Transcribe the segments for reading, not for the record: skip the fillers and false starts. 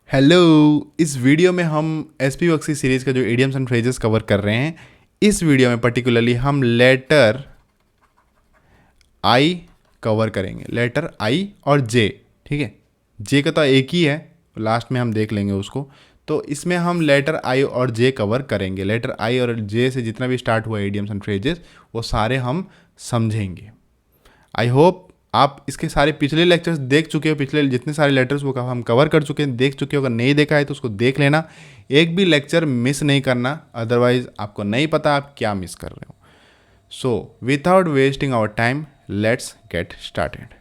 Hello. इस video में हम एसपी बक्सी सीरीज़ का जो इडियम्स एंड फ्रेजेस कवर कर रहे हैं, इस वीडियो में पर्टिकुलरली हम लेटर आई कवर करेंगे। लेटर आई और जे, ठीक है। जे का तो एक ही है, लास्ट में हम देख लेंगे उसको। तो इसमें हम लेटर आई और जे कवर करेंगे। लेटर आई और जे से जितना भी स्टार्ट हुआ इडियम्स एंड फ्रेजेस वो सारे हम समझेंगे। आई होप आप इसके सारे पिछले लेक्चर्स देख चुके हो। पिछले जितने सारे लेटर्स वो हम कवर कर चुके हैं, देख चुके हो। अगर नहीं देखा है तो उसको देख लेना, एक भी लेक्चर मिस नहीं करना, अदरवाइज आपको नहीं पता आप क्या मिस कर रहे हो। So without wasting our time let's get started.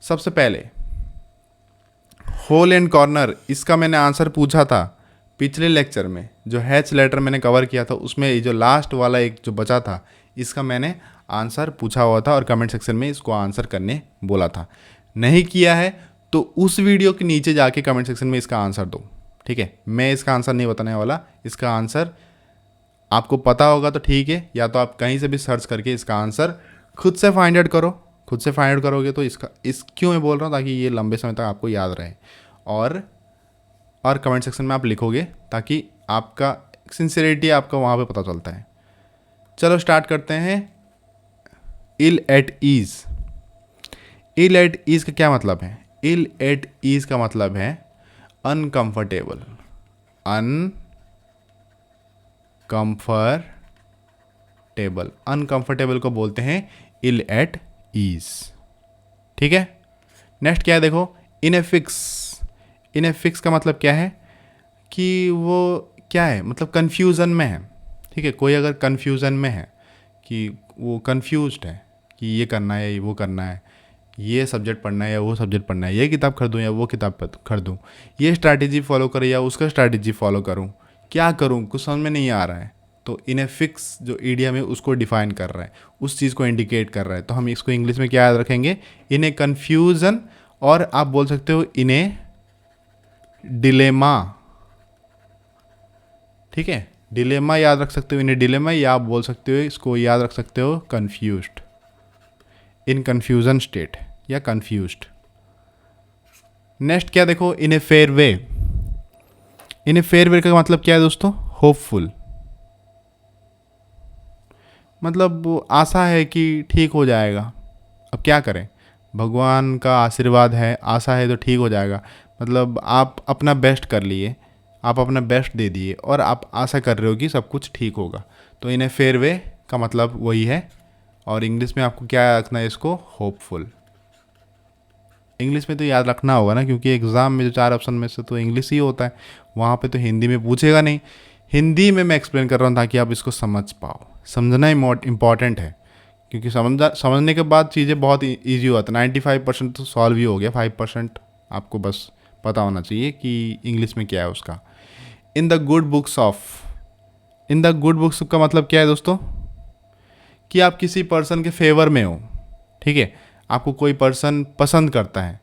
सबसे पहले होल एंड कॉर्नर, इसका मैंने आंसर पूछा था पिछले लेक्चर में। जो हैच लेटर मैंने कवर किया था उसमें ये जो लास्ट वाला एक जो बचा था, इसका मैंने आंसर पूछा हुआ था और कमेंट सेक्शन में इसको आंसर करने बोला था। नहीं किया है तो उस वीडियो के नीचे जाके कमेंट सेक्शन में इसका आंसर दो, ठीक है। मैं इसका आंसर नहीं बताने वाला। इसका आंसर आपको पता होगा तो ठीक है, या तो आप कहीं से भी सर्च करके इसका आंसर खुद से फाइंड आउट करो। खुद से फाइंड आउट करोगे तो इसका क्यों मैं बोल रहा हूँ, ताकि ये लंबे समय तक आपको याद रहे। और कमेंट सेक्शन में आप लिखोगे ताकि आपका सिंसियरिटी आपका वहाँ पे पता चलता है। चलो स्टार्ट करते हैं। Ill at ease. Ill at ease का क्या मतलब है? इल एट ईज का मतलब है अनकंफर्टेबल। अनकंफर्टेबल, अनकंफर्टेबल को बोलते हैं इल एट ईज, ठीक है। नेक्स्ट क्या है देखो, इनएफिक्स। इनएफिक्स का मतलब क्या है कि वो क्या है, मतलब कन्फ्यूज़न में है, ठीक है। कोई अगर कन्फ्यूज़न में है कि वो कन्फ्यूज्ड है कि ये करना है या वो करना है, ये सब्जेक्ट पढ़ना है या वो सब्जेक्ट पढ़ना है, ये किताब खरीदूँ या वो किताब खरीदूँ, ये स्ट्रैटेजी फॉलो करूँ या उसका स्ट्रैटेजी फॉलो करूँ, क्या करूँ, कुछ समझ में नहीं आ रहा है। तो इनएफिक्स जो ईडियम है उसको डिफाइन कर रहा है, उस चीज़ को इंडिकेट कर रहा है। तो हम इसको इंग्लिश में क्या याद रखेंगे? इन ए कन्फ्यूज़न, और आप बोल सकते हो इन ए डिलेमा, ठीक है। डिलेमा याद रख सकते हो, इन ए डिलेमा, या आप बोल सकते हो इसको याद रख सकते हो कन्फ्यूज्ड, इन कन्फ्यूजन स्टेट या कन्फ्यूज्ड। नेक्स्ट क्या देखो, इन a fair way. In a fair वे का मतलब क्या है दोस्तों? होपफुल, मतलब वो आशा है कि ठीक हो जाएगा। अब क्या करें, भगवान का आशीर्वाद है, आशा है तो ठीक हो जाएगा। मतलब आप अपना बेस्ट कर लिए, आप अपना बेस्ट दे दिए और आप आशा कर रहे हो कि सब कुछ ठीक होगा। तो इन ए फेयर वे का मतलब वही है। और इंग्लिश में आपको क्या रखना है इसको? होपफुल। इंग्लिश में तो याद रखना होगा ना, क्योंकि एग्ज़ाम में जो 4 ऑप्शन में से तो इंग्लिश ही होता है, वहाँ पे तो हिंदी में पूछेगा नहीं। हिंदी में मैं एक्सप्लेन कर रहा हूँ ताकि आप इसको समझ पाओ। समझना इम्पॉर्टेंट है, क्योंकि समझने के बाद चीज़ें बहुत ईजी होता है। 95% तो सॉल्व ही हो गया, 5% आपको बस पता होना चाहिए कि इंग्लिश में क्या है उसका। In the good books of. In the good books का मतलब क्या है दोस्तों? कि आप किसी पर्सन के फेवर में हो, ठीक है। आपको कोई पर्सन पसंद करता है,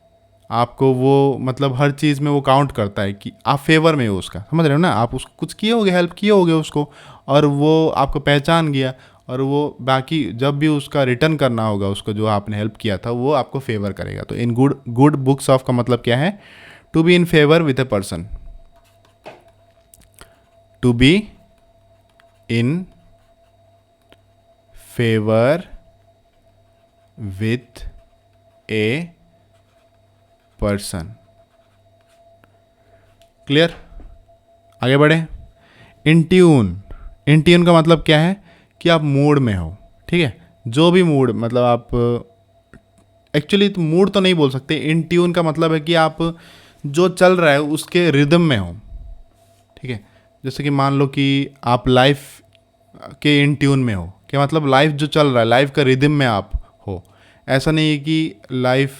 आपको वो मतलब हर चीज़ में वो काउंट करता है कि आप फेवर में हो उसका, समझ रहे हो ना। आप उसको कुछ किए होगे, हेल्प किए होगे उसको, और वो आपको पहचान गया, और वो बाकी जब भी उसका रिटर्न करना होगा उसको, जो आपने हेल्प किया था, वो आपको फेवर करेगा। तो इन गुड बुक्स ऑफ का मतलब क्या है? To be in favour with a person, to be in favour with a person. Clear? आगे बढ़े। In tune. इन ट्यून का मतलब क्या है? कि आप मूड में हो, ठीक है। जो भी मूड, मतलब आप एक्चुअली तो मूड तो नहीं बोल सकते। इन ट्यून का मतलब है कि आप जो चल रहा है उसके रिदम में हो, ठीक है। जैसे कि मान लो कि आप लाइफ के इन ट्यून में हो, क्या मतलब लाइफ जो चल रहा है, लाइफ का रिदम में आप हो। ऐसा नहीं है कि लाइफ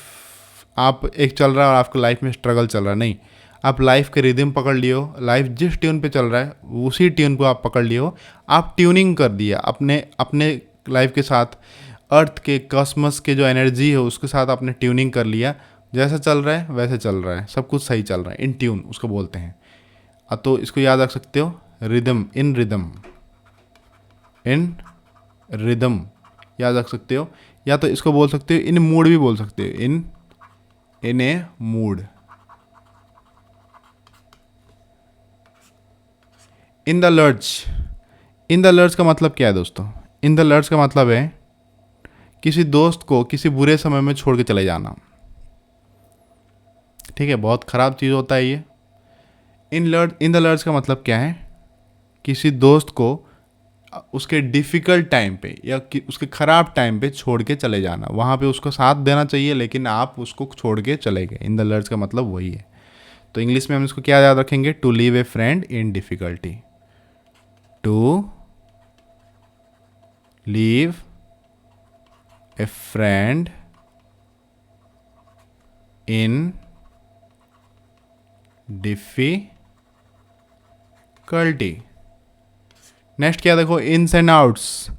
आप एक चल रहा है और आपको लाइफ में स्ट्रगल चल रहा है, नहीं। आप लाइफ के रिदम पकड़ लिए हो, लाइफ जिस ट्यून पे चल रहा है उसी ट्यून को आप पकड़ लिए हो। आप ट्यूनिंग कर दिया अपने अपने लाइफ के साथ, अर्थ के कॉस्मस के जो एनर्जी है उसके साथ आपने ट्यूनिंग कर लिया। जैसा चल रहा है वैसे चल रहा है, सब कुछ सही चल रहा है, इन ट्यून उसको बोलते हैं। तो इसको याद रख सकते हो, rhythm, in rhythm, in rhythm याद रख सकते हो। या तो इसको बोल सकते हो इन मूड भी बोल सकते हो, in a mood, in the lurch, in the lurch का मतलब क्या है दोस्तों? इन द लर्ज का मतलब है किसी दोस्त को किसी बुरे समय में छोड़ के चले जाना। ठीक है, बहुत ख़राब चीज़ होता है ये। इन द लर्ज का मतलब क्या है? किसी दोस्त को उसके डिफ़िकल्ट टाइम पे या उसके ख़राब टाइम पे छोड़ के चले जाना। वहाँ पे उसको साथ देना चाहिए लेकिन आप उसको छोड़ के चले गए। इन द लर्ज का मतलब वही है। तो इंग्लिश में हम इसको क्या याद रखेंगे? To leave a friend in difficulty. To leave a friend in difficulty. Next क्या देखो? Ins and outs.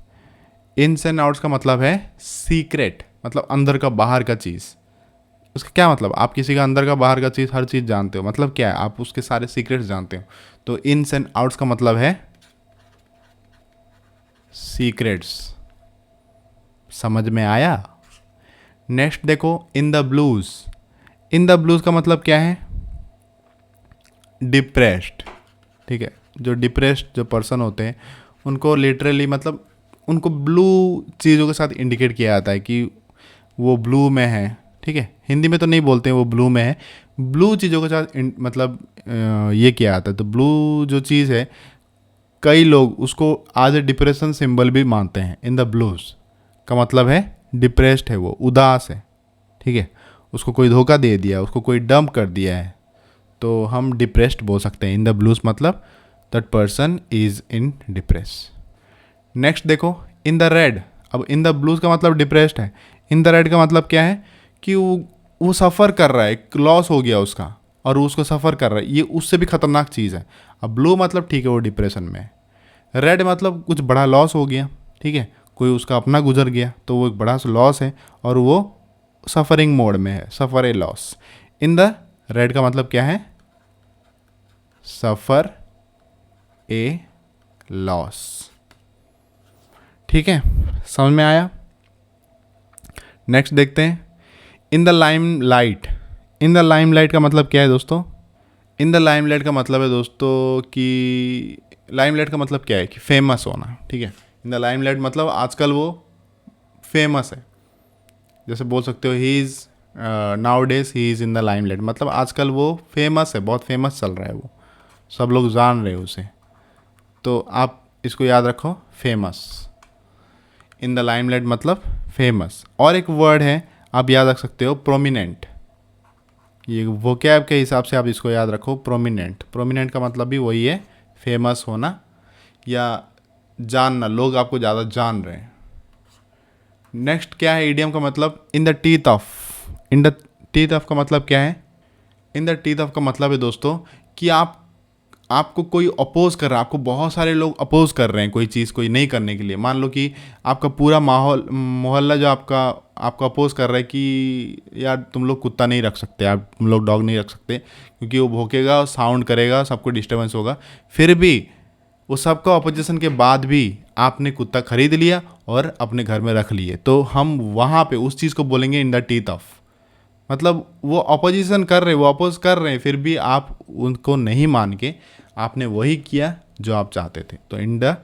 Ins and outs का मतलब है सीक्रेट, मतलब अंदर का बाहर का चीज़। उसका क्या मतलब? आप किसी का अंदर का बाहर का चीज़ हर चीज़ जानते हो, मतलब क्या है? आप उसके सारे सीक्रेट्स जानते हो। तो इन्स एंड आउट्स का मतलब है सीक्रेट्स। समझ में आया? नेक्स्ट देखो, in the blues. In the blues का मतलब क्या है? डिप्रेस्ड। ठीक है, जो डिप्रेस्ड जो पर्सन होते हैं उनको लिटरली मतलब उनको ब्लू चीज़ों के साथ इंडिकेट किया जाता है कि वो ब्लू में है। ठीक है, हिंदी में तो नहीं बोलते हैं वो ब्लू में है, ब्लू चीज़ों के साथ मतलब ये किया जाता है। तो ब्लू जो चीज़ है, कई लोग उसको आज ए डिप्रेशन सिंबल भी मानते हैं। इन द ब्लूज का मतलब है डिप्रेस्ड है, वो उदास है। ठीक है, उसको कोई धोखा दे दिया, उसको कोई डंप कर दिया है, तो हम डिप्रेस्ड बोल सकते हैं। इन द ब्लूज मतलब that person is in depress. Next देखो, इन द रेड। अब इन द ब्लूज का मतलब डिप्रेस्ड है, इन द रेड का मतलब क्या है? कि वो सफ़र कर रहा है, लॉस हो गया उसका और उसको सफ़र कर रहा है, ये उससे भी खतरनाक चीज़ है। अब ब्लू मतलब ठीक है वो डिप्रेशन में है, रेड मतलब कुछ बड़ा लॉस हो गया। ठीक है, कोई उसका अपना गुजर गया तो वो एक बड़ा लॉस है और वो सफ़रिंग मोड में है, सफ़र ए लॉस। इन द रेड का मतलब क्या है? सफ़र ए लॉस। ठीक है, समझ में आया? नेक्स्ट देखते हैं, in the lime light. In the lime light का मतलब क्या है दोस्तों? इन द लाइम लाइट का मतलब है दोस्तों कि लाइम लाइट का मतलब क्या है? कि फेमस होना। ठीक है, इन द लाइम लाइट मतलब आजकल वो फेमस है। जैसे बोल सकते हो he is now days he is in the lime light, मतलब आजकल वो फेमस है, बहुत फेमस चल रहा है वो, सब लोग जान रहे हैं उसे। तो आप इसको याद रखो, फेमस। इन द लाइमलाइट मतलब फेमस। और एक वर्ड है आप याद रख सकते हो, प्रोमिनेंट। ये वोकैब के हिसाब से आप इसको याद रखो, प्रोमिनेंट। प्रोमिनेंट का मतलब भी वही है, फेमस होना या जानना, लोग आपको ज़्यादा जान रहे हैं। नेक्स्ट क्या है इडियम का मतलब? In the teeth of. In the teeth of का मतलब क्या है? इन द टीथ ऑफ का मतलब है दोस्तों कि आपको कोई अपोज कर रहा है, आपको बहुत सारे लोग अपोज कर रहे हैं कोई चीज़ कोई नहीं करने के लिए। मान लो कि आपका पूरा माहौल मोहल्ला जो आपको अपोज कर रहा है कि यार तुम लोग कुत्ता नहीं रख सकते, आप तुम लोग डॉग नहीं रख सकते क्योंकि वो भौंकेगा, साउंड करेगा, सबको डिस्टर्बेंस होगा। फिर भी वो सबका अपोजिशन के बाद भी आपने कुत्ता खरीद लिया और अपने घर में रख लिए, तो हम वहाँ पे उस चीज़ को बोलेंगे इन द टीथ ऑफ। मतलब वो अपोजिशन कर रहे, वो अपोज कर रहे हैं, फिर भी आप उनको नहीं मान के आपने वही किया जो आप चाहते थे। तो इन द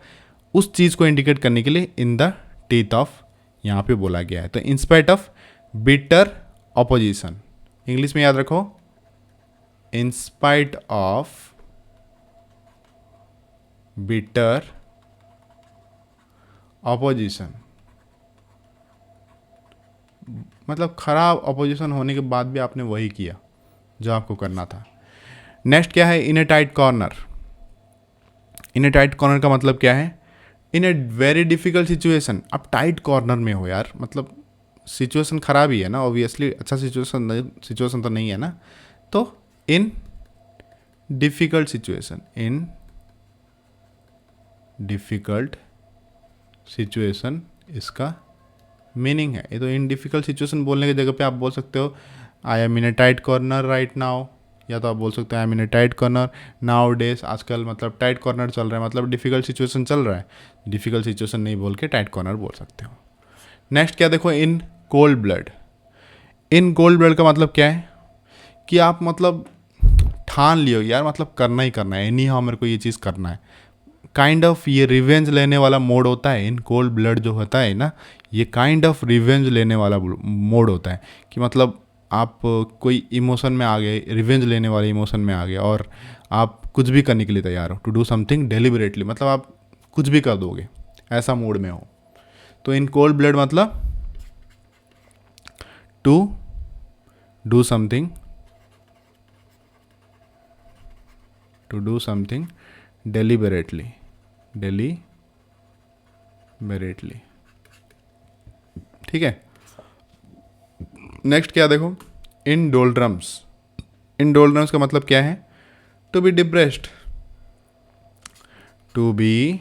उस चीज़ को इंडिकेट करने के लिए इन द टीथ ऑफ यहाँ पे बोला गया है। तो in spite of bitter opposition, English में याद रखो, in spite of bitter opposition, मतलब खराब अपोजिशन होने के बाद भी आपने वही किया जो आपको करना था। नेक्स्ट क्या है? In a tight corner. In a tight corner का मतलब क्या है? In a very difficult situation. आप टाइट कॉर्नर में हो यार, मतलब सिचुएशन खराब ही है ना, ऑब्वियसली अच्छा सिचुएशन तो नहीं है ना। तो इन डिफिकल्ट सिचुएशन, इन डिफिकल्ट सिचुएशन इसका मीनिंग है। ये तो इन डिफिकल्ट सिचुएशन बोलने की जगह पे आप बोल सकते हो I am in a tight corner right now, या तो आप बोल सकते हो I am in a tight corner now days. आजकल मतलब टाइट कॉर्नर चल रहा है, मतलब डिफिकल्ट सिचुएशन चल रहा है। डिफिकल्ट सिचुएशन नहीं बोल के टाइट कॉर्नर बोल सकते हो। नेक्स्ट क्या देखो? इन कोल्ड ब्लड। इन कोल्ड ब्लड का मतलब क्या है? कि आप मतलब ठान लियो यार, मतलब करना ही करना है, एनी हाउ मेरे को ये चीज़ करना है, काइंड ऑफ ये रिवेंज लेने वाला मोड होता है। इन कोल्ड ब्लड जो होता है ना, ये काइंड ऑफ रिवेंज लेने वाला मोड होता है कि मतलब आप कोई इमोशन में आ गए, रिवेंज लेने वाले इमोशन में आ गए और आप कुछ भी करने के लिए तैयार हो, टू डू समथिंग डेलिबरेटली, मतलब आप कुछ भी कर दोगे, ऐसा मूड में हो। तो इन कोल्ड ब्लड मतलब to do something, to do something deliberately, deliberately, ठीक है। नेक्स्ट क्या देखो, इन डोलड्रम्स। इन डोलड्रम्स का मतलब क्या है? To be depressed, to be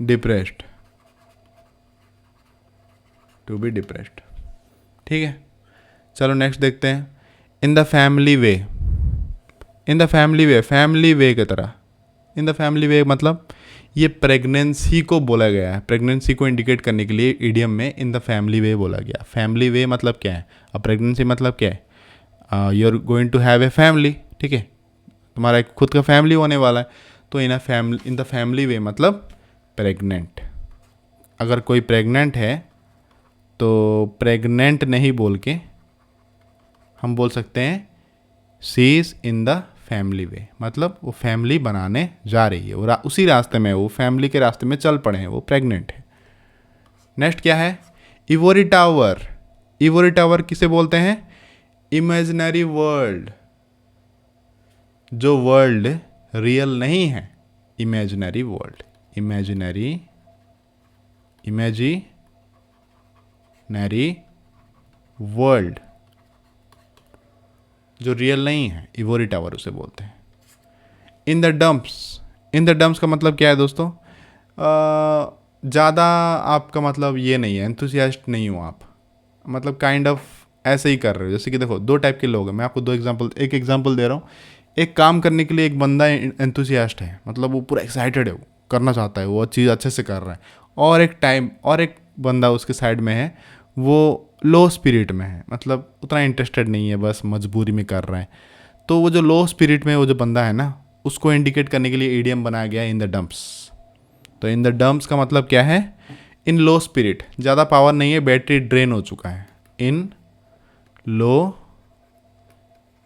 depressed, to be depressed, ठीक है। चलो नेक्स्ट देखते हैं, in the family way. In the family way, family way की तरह। इन द फैमिली वे मतलब ये प्रेगनेंसी को बोला गया है, प्रेगनेंसी को इंडिकेट करने के लिए इडियम में इन द फैमिली वे बोला गया। फैमिली वे मतलब क्या है? अब प्रेगनेंसी मतलब क्या है? You are going to have a family, ठीक है, तुम्हारा एक खुद का फैमिली होने वाला है। तो इन द फैमिली वे मतलब प्रेग्नेंट। अगर कोई प्रेग्नेंट है तो प्रेग्नेंट नहीं बोल के हम बोल सकते हैं she is in the family way, मतलब वो फैमिली बनाने जा रही है, वो उसी रास्ते में, वो फैमिली के रास्ते में चल पड़े हैं, वो प्रेग्नेंट है। नेक्स्ट क्या है? Ivory tower. इवोरी टावर किसे बोलते हैं? इमेजिनरी वर्ल्ड, जो वर्ल्ड रियल नहीं है, इमेजिनरी वर्ल्ड, इमेजिनरी वर्ल्ड जो रियल नहीं है, इवोरी टावर उसे बोलते हैं। In the dumps. In the dumps का मतलब क्या है दोस्तों? ज़्यादा आपका मतलब ये नहीं है, एंथुसियास्ट नहीं हो आप, मतलब काइंड ऑफ ऐसे ही कर रहे हो। जैसे कि देखो, दो टाइप के लोग हैं, मैं आपको एक एग्जांपल दे रहा हूँ। एक काम करने के लिए एक बंदा एंथुसियास्ट है, मतलब वो पूरा एक्साइटेड है, वो करना चाहता है, वो चीज़ अच्छे से कर रहा है। और एक बंदा उसके साइड में है, वो लो स्पिरिट में है, मतलब उतना इंटरेस्टेड नहीं है, बस मजबूरी में कर रहा है। तो वो जो लो स्पिरिट में वो जो बंदा है ना, उसको इंडिकेट करने के लिए ईडियम बनाया गया इन द डंप्स। तो इन द डंप्स का मतलब क्या है? इन लो स्पिरिट, ज़्यादा पावर नहीं है, बैटरी ड्रेन हो चुका है। इन लो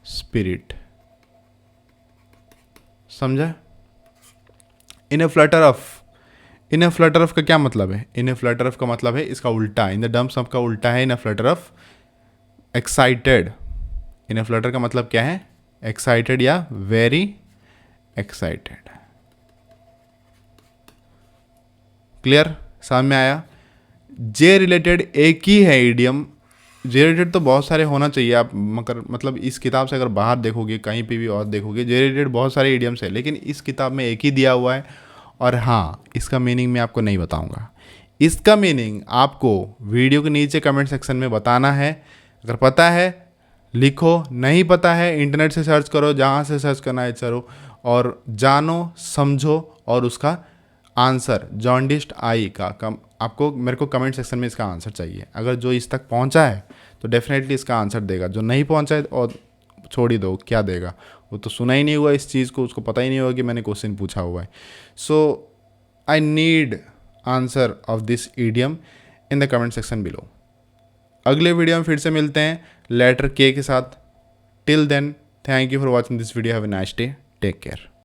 स्पिरिट, समझा? In a flutter of. In a flutter of का क्या मतलब है? इन ए फ्लटर ऑफ का मतलब है इसका उल्टा, इन द डंप्स ऑफ का उल्टा है in a flutter of excited. In a flutter का मतलब क्या है? एक्साइटेड या वेरी एक्साइटेड। क्लियर? समझ में आया? जे रिलेटेड एक ही है इडियम। जे रिलेटेड तो बहुत सारे होना चाहिए, आप मगर मतलब इस किताब से अगर बाहर देखोगे, कहीं पे भी और देखोगे, जे रिलेटेड बहुत सारे इडियम्स है, लेकिन इस किताब में एक ही दिया हुआ है। और हाँ, इसका मीनिंग मैं आपको नहीं बताऊंगा। इसका मीनिंग आपको वीडियो के नीचे कमेंट सेक्शन में बताना है। अगर पता है लिखो, नहीं पता है इंटरनेट से सर्च करो, जहाँ से सर्च करना है करो, और जानो, समझो, और उसका आंसर जॉन्डिस्ड आई का आपको मेरे को कमेंट सेक्शन में इसका आंसर चाहिए। अगर जो इस तक पहुंचा है तो डेफिनेटली इसका आंसर देगा, जो नहीं पहुंचा है और छोड़ ही दो, क्या देगा? वो तो सुना ही नहीं हुआ इस चीज़ को, उसको पता ही नहीं होगा कि मैंने क्वेश्चन पूछा हुआ है। So I need answer of this idiom in the comment section below. अगले वीडियो में फिर से मिलते हैं लेटर के साथ। Till then, thank you for watching this video. Have a nice day, take care.